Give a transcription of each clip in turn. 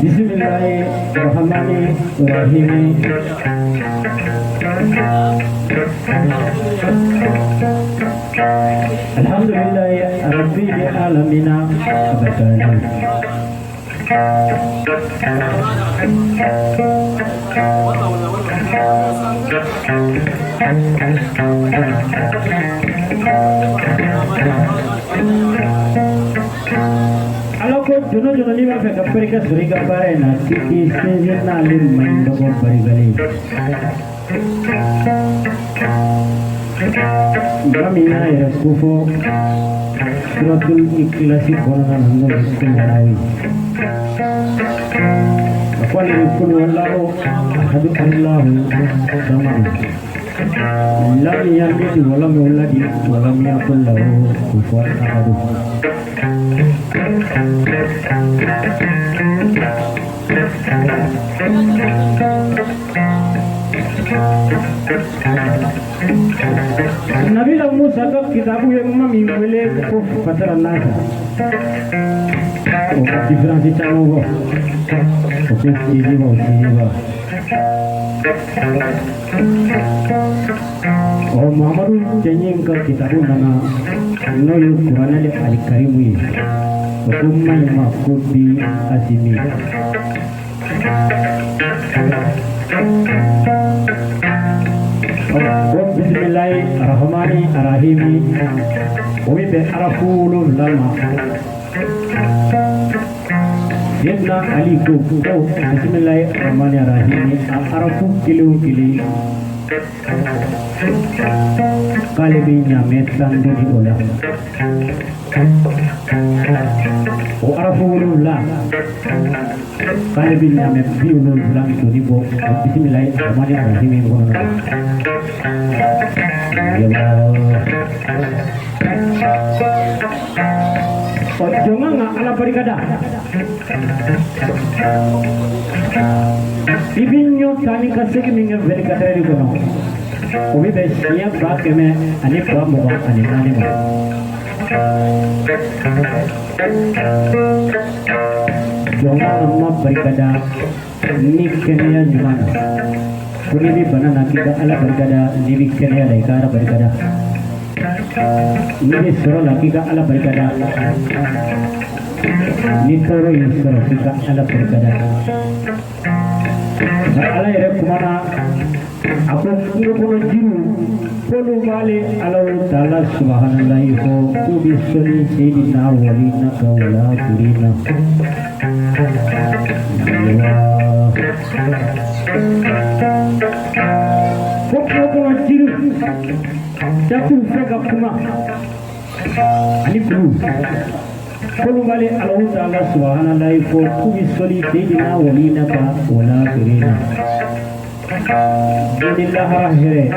Bismillahirrahmanirrahim. Alhamdulillahi rabbil alamin. Jono ni ma fe kapre ka suri ka bare na ki se na lim mind ko bari gali gamina era kufo suratul ikhlas ko na nango ko manawi akwali kun wallahu ahadu allahu samad lam yalid wa lam yulad wa lam yakul lahu kufuwan ahad. Nabi Musa ka kitabu yang mami mele ko fatara nasa o difference chamo go o ke chiji go o Muhammadu janyeng ka kitabu nana no yu Quran al Karim yi o mai ma ko bi asimi Bismillahirrahmanirrahim. Omi be arafulu lama. Yedna Ali ko Bismillahirrahmanirrahim. Arafu kili kalibinya metan di bola. O arafulu la kalibinya mebiulu lang di bola. Bismillahirrahmanirrahim. Jangan ala barikada. Ibinyo tani kasih minyak barikada di kono. Obi besinya bak keme ane bamu ane ane mo. Jangan amma barikada nikenya jumana. Kuni bi banana kita ala barikada nikenya lekara barikada. Ini suruh lagi ka ala berkada. Ini suruh kita ala berkada. Ala ere kumana aku kuno jiru polu bale ala taala subhanallahi ho ku bisani sayyidina walina kaula kurina. Kuno jiru jatuh frega kuma ani kulu kulu bale Allah Taala subhanallahi ko kubi soli sayyidina walina ka wala kirina Alhamdulillah rahire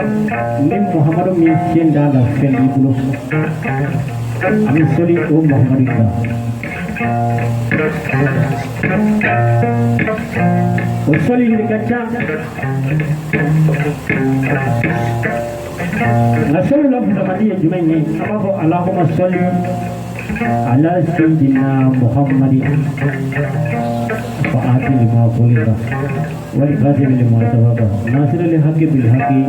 ni Muhammadu min senda la feli bulu ami soli o Muhammadika o soli ni kaca Rasul Muhammad Jumaini apa Allahumma sholli ala sayyidina Muhammadin wa ati lima qulika wal qadim lima tawaqa nasir li haqqi bil haqqi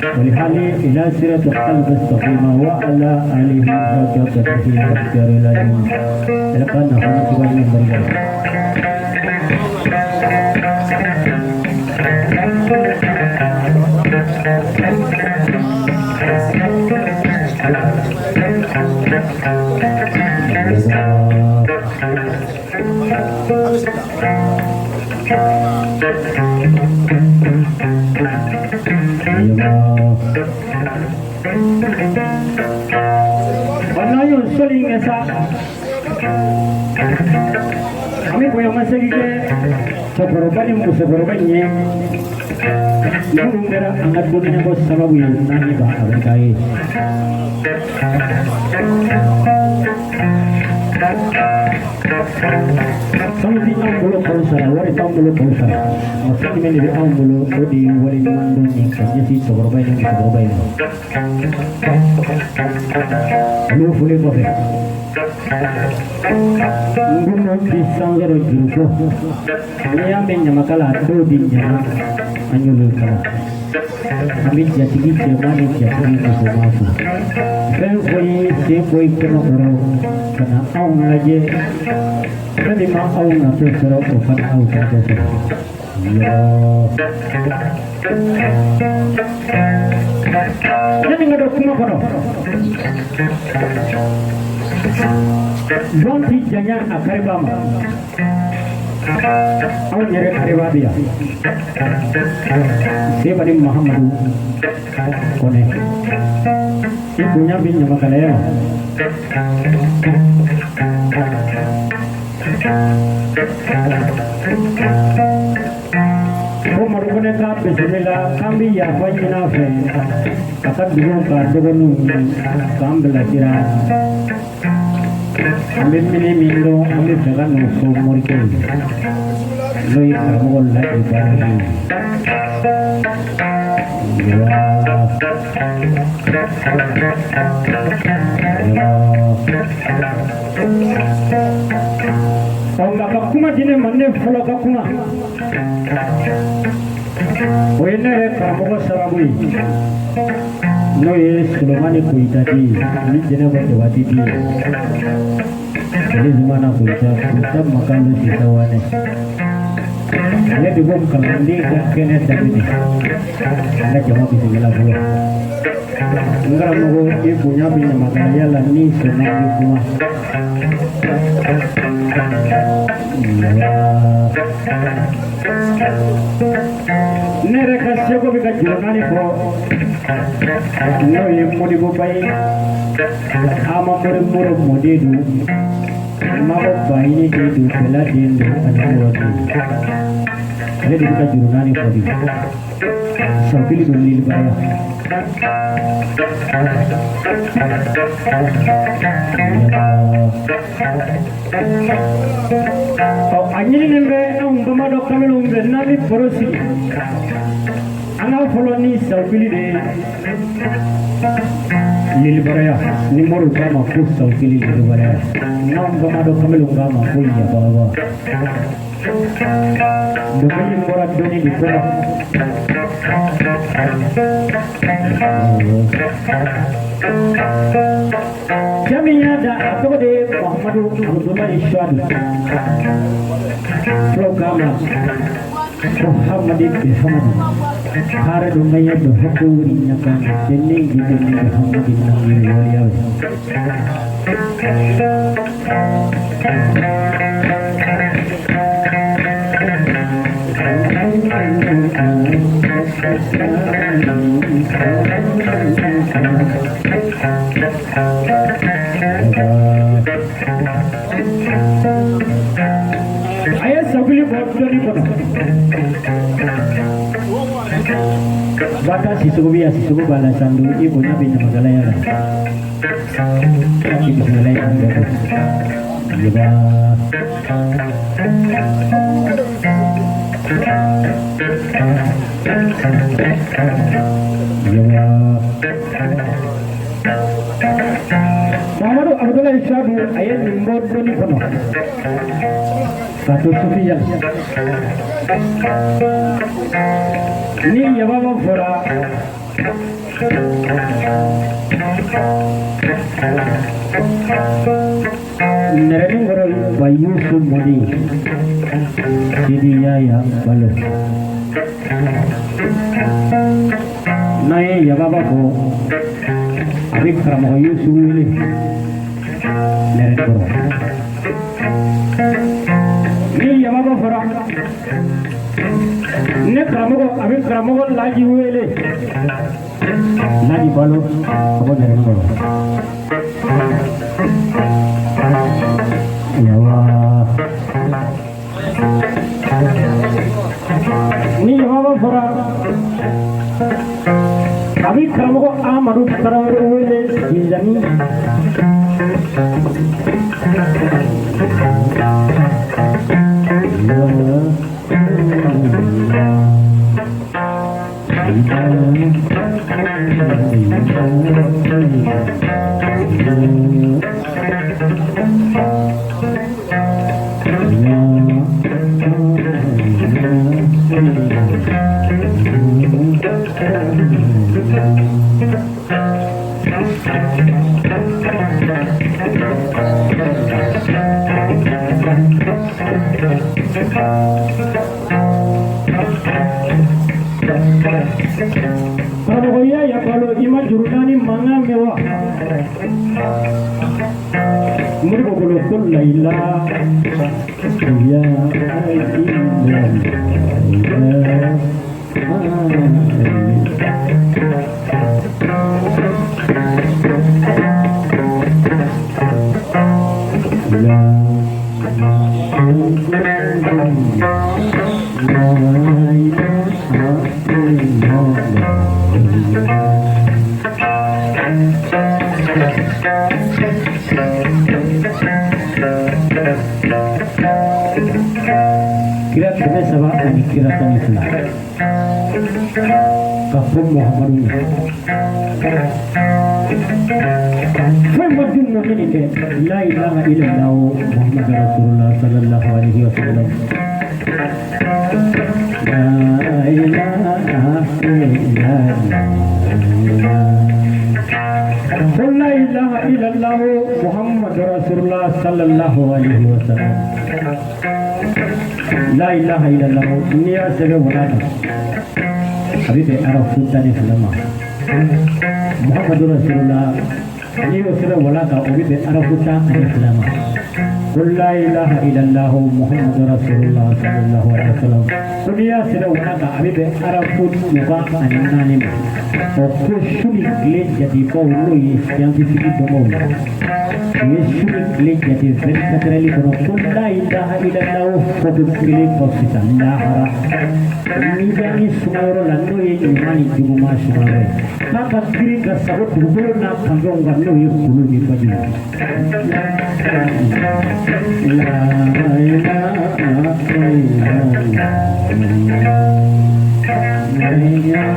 wal hali ila siratul qalb mustaqima wa ala alihi wa sahbihi ajralain lakan nahnu subhanahu wa ta'ala soli ngesa kami ko yang masih ke sokoroban yang sokoroban ye nung dera angkat dunia bos sama bu nani ba abang kai Kami di Ambulo Kausara, wari Ambulo Kausara. Maksudnya ini di Ambulo, di wali mandon yang kerja si Sokorobay yang Sokorobay. Lu boleh boleh. Gunung di Sanggaro Juko. Ini yang menyamakan atau di jalan Anyulu Kala. Kami jadi jemani jadi musuh-musuh. Saya koi kena orang kena awang lagi. Kami mau awang atau serau bukan awang saja sih. Ya. Jadi nggak ada kuma kono. Jangan jangan akar bama. Awak nyari karyawan dia. Siapa ni Muhammadu kone. Ibunya bin nama kalaya. Oh marukone ka bismillah kambi ya fajina fe. Akan dulu kardogonu kambela kira. Amin mini mindo amin jagan nusu morike. Loi karmol la ibadi. Kalau kakuma jine mande fulo kakuma. Oene karmol sarabui. Noi Sulaiman kuita di ini jene wati di. Jadi mana kuita makan di sitawan. Ini dibom kalandi kene tadi ni. Ada jawab di sebelah bawah. Enggak mau ibunya punya makanannya lani semua ibu. Nere kasih ko bika jurnali ko. No ibu di bupai. Ama muru modidu. Mau bayi di du peladin du anjurati. Ini kita jurnali ko di. Sambil dulu baya. Oh, anjing nembe, umpama dok kami lumbe nabi porosi. Angal foloni saupili de lilbaraya, nimoro kama kus saupili lilbaraya. Umpama dok kami lumba ma kuya bawa. Dukani morat doni di kora. Jaminya ada atau de Muhammadu Abdullah Isyadu programa Muhammadin Muhammad hari dunia berhubung nyakan jenis gitu ni Muhammadin Nabi Waliyaw. Ayah sabili bodoh ni pun. Batas si suku balasan dulu ibunya bina magalaya lah. Ibu magalaya kan bagus. Juga. Muhammadu Abdullah Isyadu ayat nombor 2 ni penuh. Satu sufiyan. Ini ya bapa fora. Nereni ngoro bayu sumodi. Jadi ya balu. Nai ya bapa ko. Abik kerama Yusuf ini. Nereni ngoro. Ini ya bapa fora. Ini kerama ko lagi wele. Lagi balu. Apa nereni ngoro. Amadou Traoré wele Izami kalau ya kalau ima jurudani manga mewa murko kalau kul laila ya kira kira sama ini kira kira itu kafir Muhammad Muhammadun nabi ke la ilaha illallah Muhammad Rasulullah sallallahu alaihi wasallam la ilaha illallah la ilaha illallah Muhammad Rasulullah sallallahu alaihi wasallam la ilaha illallah niya sebe wala habite arab sultan islama Muhammad Rasulullah niya sebe wala ka habite arab sultan islama la ilaha illallah Muhammad Rasulullah sallallahu alaihi wasallam niya sebe wala ka habite arab sultan anani o ko shuni le jadi paulo scientifique do mawla Yesus lejat di vertikali berokul la ilaha illallah fokus kili posisan lahara ini bani sumawro lalu ini mani jumu masumawro maka kiri kasabut dulu nak kandung kandung yang kulu di pagi la ilaha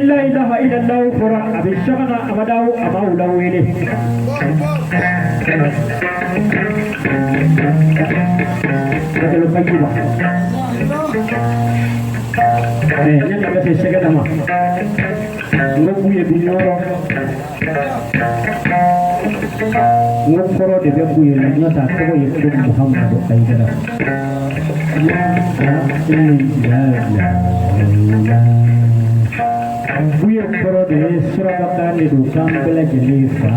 La ilaha illallah fura abishana amadau amaulau ini. Kita lupa juga. Yang kita sesuai nama. Ngobuye binyoro. Ngokoro de bebuye nyata ko yeku Muhammad ayyada. Buye koro de surabaka ne do kambela jelifa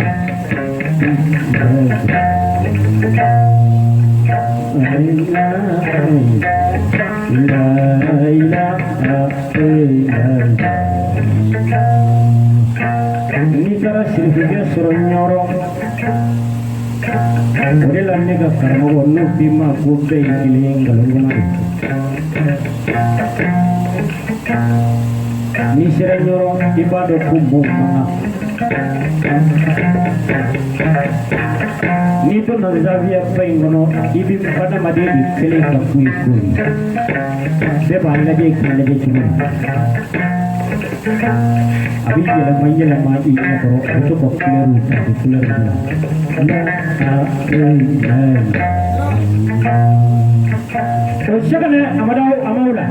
ni kara sirfiya suranyoro ore lanne ka karma wonno bima gobbe ikiling galungana ni seranyoro ibado kumbu mana ni to nazavia pengono ibi pada madedi kele ka kuikuri de balaje kele chuma abi jela mayela mati na koro auto popular Oshakane amadau amaula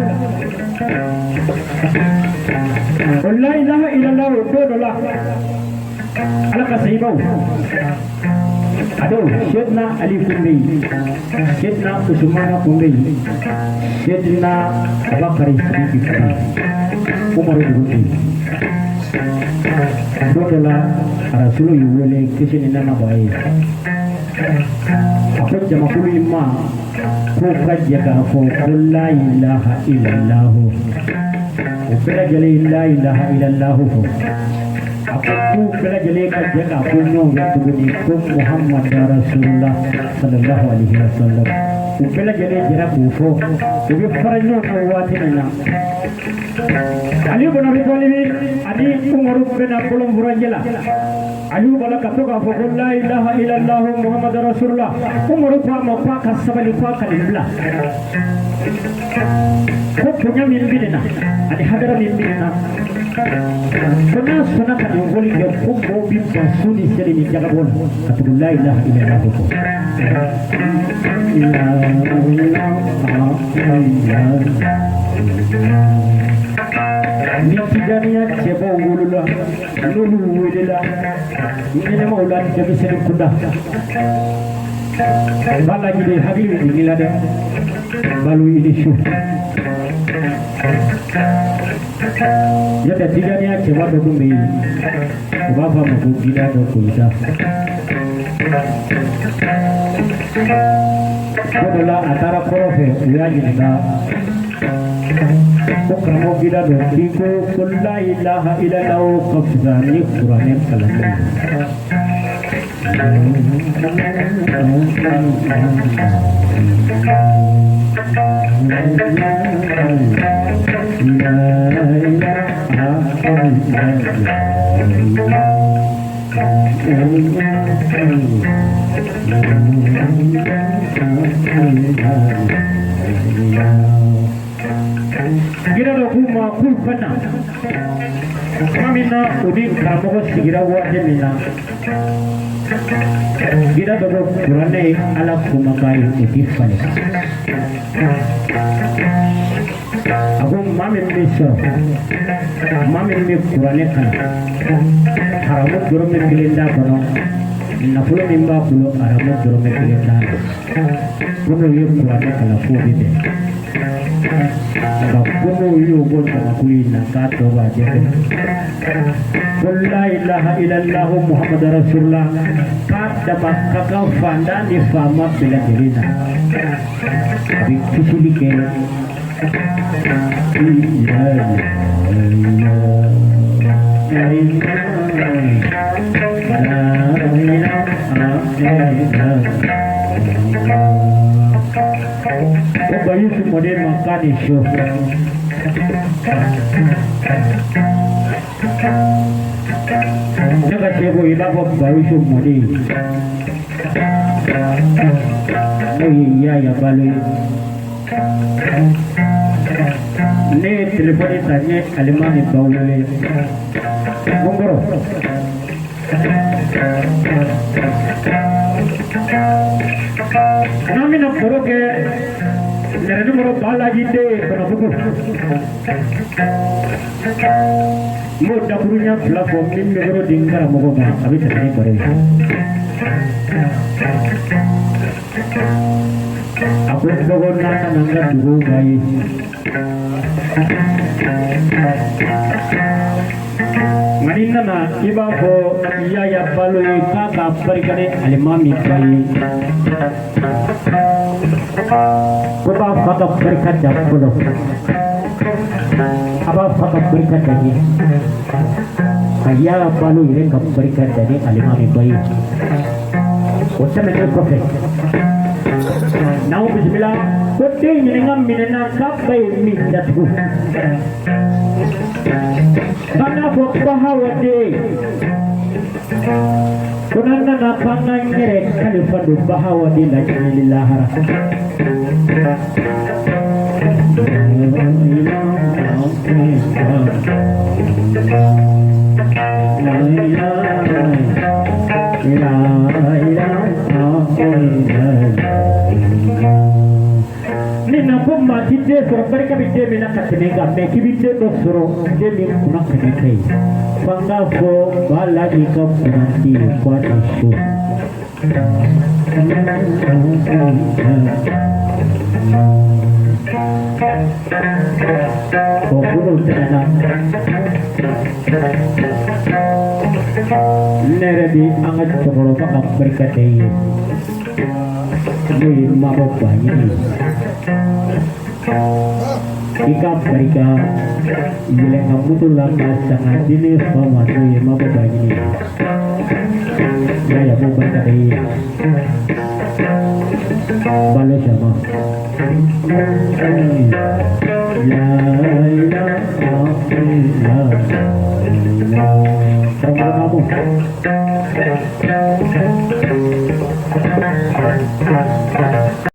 la ilaha illallah dodola alaka saibau ado Syedna Ali Kumbi Syedna Usman Kumbi Syedna Abakar Siddiq Umar Buti dodola Rasul yuwele kisini nama baik aku jamakulu imma ko kajaga ko la ilaha illallah Ukira jale la ilaha illallah aku kira jale kajaga ko no yatubuni ko Muhammad Rasulullah sallallahu alaihi wasallam upela jele jira kufo ubi faranyo ko wati na Ali bin Abi Talib adi Umar bin Abdullah Burajela Ali bala katoka fa la ilaha illallah Muhammadur Rasulullah Umar ko ma pa kasabali ko kalibla ko punya mimpi na adi hadara mimpi na sona kan ngoli ke ko bi basuni seri ni jaga bon katu la ilaha illallah ko ni tidania cebo wulula lulu wulila ni maula ni jabi seri kuda bala ni habibi ni la de balu ini shu yata tidania cebo do kumbi baba mabu gila do kuda kodola atara korofe uyaji na Ukramo gida do biko kulla ilaha illallah kafzani Qur'an kalam gira do kuma kulfana kamina udin kamogo sigira waje mina gira do Qur'ane ala kuma kai utifane aku mamin miso mamin mi Qur'ane kan haramu durme kilinda kono nafulo mimba kulo haramu durme kilinda kuno yo Qur'ane kala fubide kuno yo gon sama kuina kato waje la ilaha illallah Muhammadur Rasulullah kada bakaka fanda ni fama bila dirina bikusuli ke bayu su model makani show jaga sebo ilabo bayu su model iya ya balu ne telepon tanya alimani baule mongoro nami na poroke nerenu moro balaji de konabuku mo dapurunya platform min megoro dingkara mogo ma abi tani pare aku mogo na nanga dugo gai manina na iba ko iya ya balu ka parikane alimami gai Kuba fakap berkat jauh apa fakap berkat dari ayah balu ini kap berkat dari alimami bayi usah menjadi profet now bismillah kote minengam minena kapai minjatu karena bahawade kunana na pangangere kalifadu bahawade lajni lillah Nina pun mati dia suruh mereka bicara mina katene gambe kibite do suruh dia mina kuna katene pangga ko balagi ko nanti kuat isu oh guru tena neredi angat cokoro pakam berkati ini mabok banyak ika mereka bila kamu tu lantas sangat jenis sama tu yang mabok banyak ya mau berkati balas sama Terima kasih.